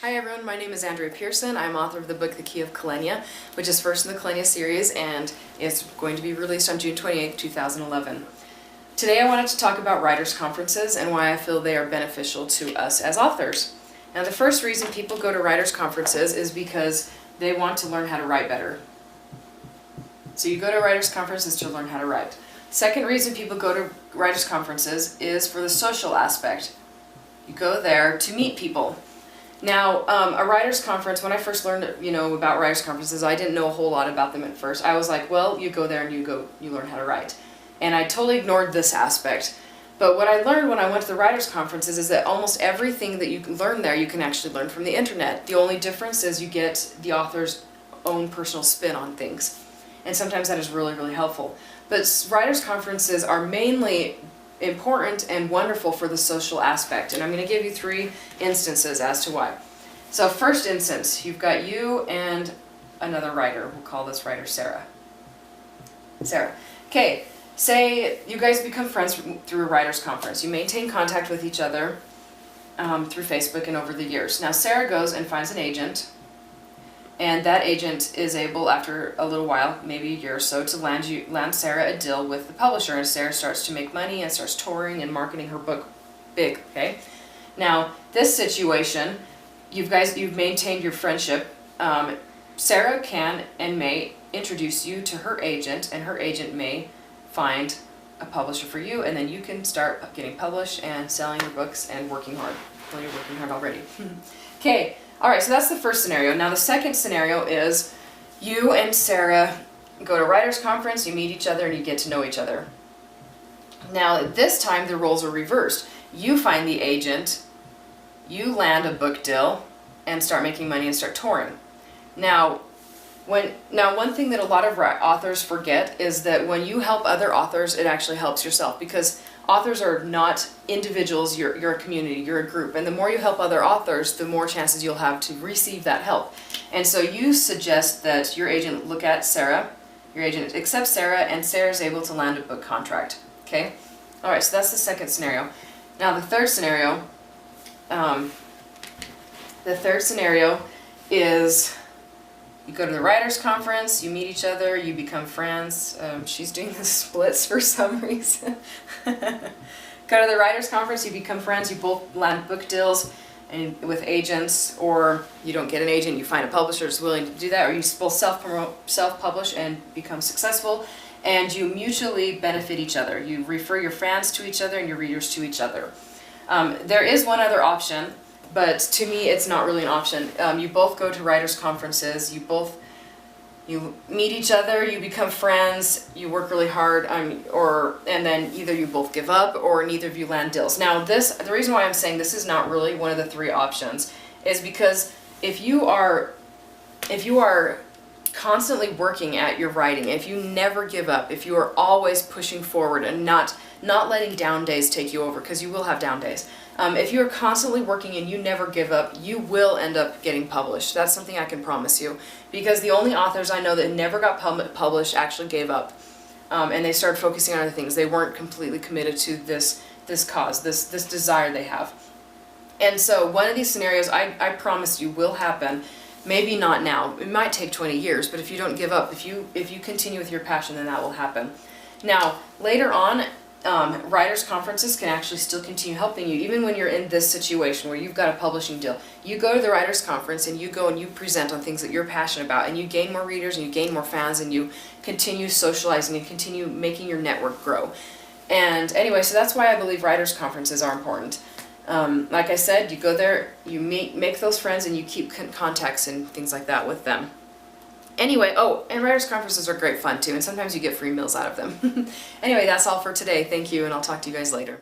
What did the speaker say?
Hi everyone, my name is Andrea Pearson. I'm author of the book The Key of Kalenia, which is first in the Kalenia series, and it's going to be released on June 28, 2011. Today I wanted to talk about writers' conferences and why I feel they are beneficial to us as authors. Now, the first reason people go to writers' conferences is because they want to learn how to write better. So you go to writers' conferences to learn how to write. Second reason people go to writers' conferences is for the social aspect. You go there to meet people. Now, a writers' conference, when I first learned, about writers' conferences, I didn't know a whole lot about them at first. I was like, well, you go there and you learn how to write. And I totally ignored this aspect. But what I learned when I went to the writers' conferences is that almost everything that you can learn there, you can actually learn from the internet. The only difference is you get the author's own personal spin on things. And sometimes that is really, really helpful. But writers' conferences are mainly important and wonderful for the social aspect, and I'm going to give you 3 instances as to why. So first instance, you've got you and another writer. We'll call this writer Sarah. Okay, say you guys become friends through a writers' conference. You maintain contact with each other through Facebook and over the years. Now Sarah goes and finds an agent, and that agent is able, after a little while, maybe a year or so, to land Sarah a deal with the publisher, and Sarah starts to make money and starts touring and marketing her book big, okay? Now, this situation, you've maintained your friendship. Sarah can and may introduce you to her agent, and her agent may find a publisher for you, and then you can start getting published and selling your books and working hard. Well, you're working hard already. Okay. Alright, so that's the first scenario. Now the second scenario is you and Sarah go to a writers' conference, you meet each other, and you get to know each other. Now this time the roles are reversed. You find the agent, you land a book deal, and start making money and start touring. Now one thing that a lot of authors forget is that when you help other authors, it actually helps yourself, because authors are not individuals, you're a community, you're a group, and the more you help other authors, the more chances you'll have to receive that help. And so you suggest that your agent look at Sarah, your agent accepts Sarah, and Sarah's able to land a book contract. Okay? Alright, so that's the second scenario. Now the third scenario is you go to the writers' conference, you meet each other, you become friends. She's doing the splits for some reason. Go to the writers' conference, you become friends, you both land book deals and with agents, or you don't get an agent, you find a publisher that's willing to do that, or you both self-publish and become successful, and you mutually benefit each other. You refer your fans to each other and your readers to each other. There is one other option, but to me it's not really an option. You both go to writers' conferences, you meet each other, you become friends, you work really hard, and then either you both give up or neither of you land deals. Now the reason why I'm saying this is not really one of the 3 options is because if you are constantly working at your writing, if you never give up, if you are always pushing forward and not letting down days take you over, because you will have down days. If you're constantly working and you never give up, you will end up getting published. That's something I can promise you. Because the only authors I know that never got published actually gave up. And they started focusing on other things. They weren't completely committed to this cause, this desire they have. And so one of these scenarios, I promise you, will happen. Maybe not now. It might take 20 years, but if you don't give up, if you continue with your passion, then that will happen. Now, later on, writers' conferences can actually still continue helping you, even when you're in this situation where you've got a publishing deal. You go to the writers' conference and you go and you present on things that you're passionate about, and you gain more readers and you gain more fans, and you continue socializing and continue making your network grow. And anyway, so that's why I believe writers' conferences are important. Like I said, you go there, you make those friends, and you keep contacts and things like that with them. Anyway, and writers' conferences are great fun too, and sometimes you get free meals out of them. Anyway, that's all for today. Thank you, and I'll talk to you guys later.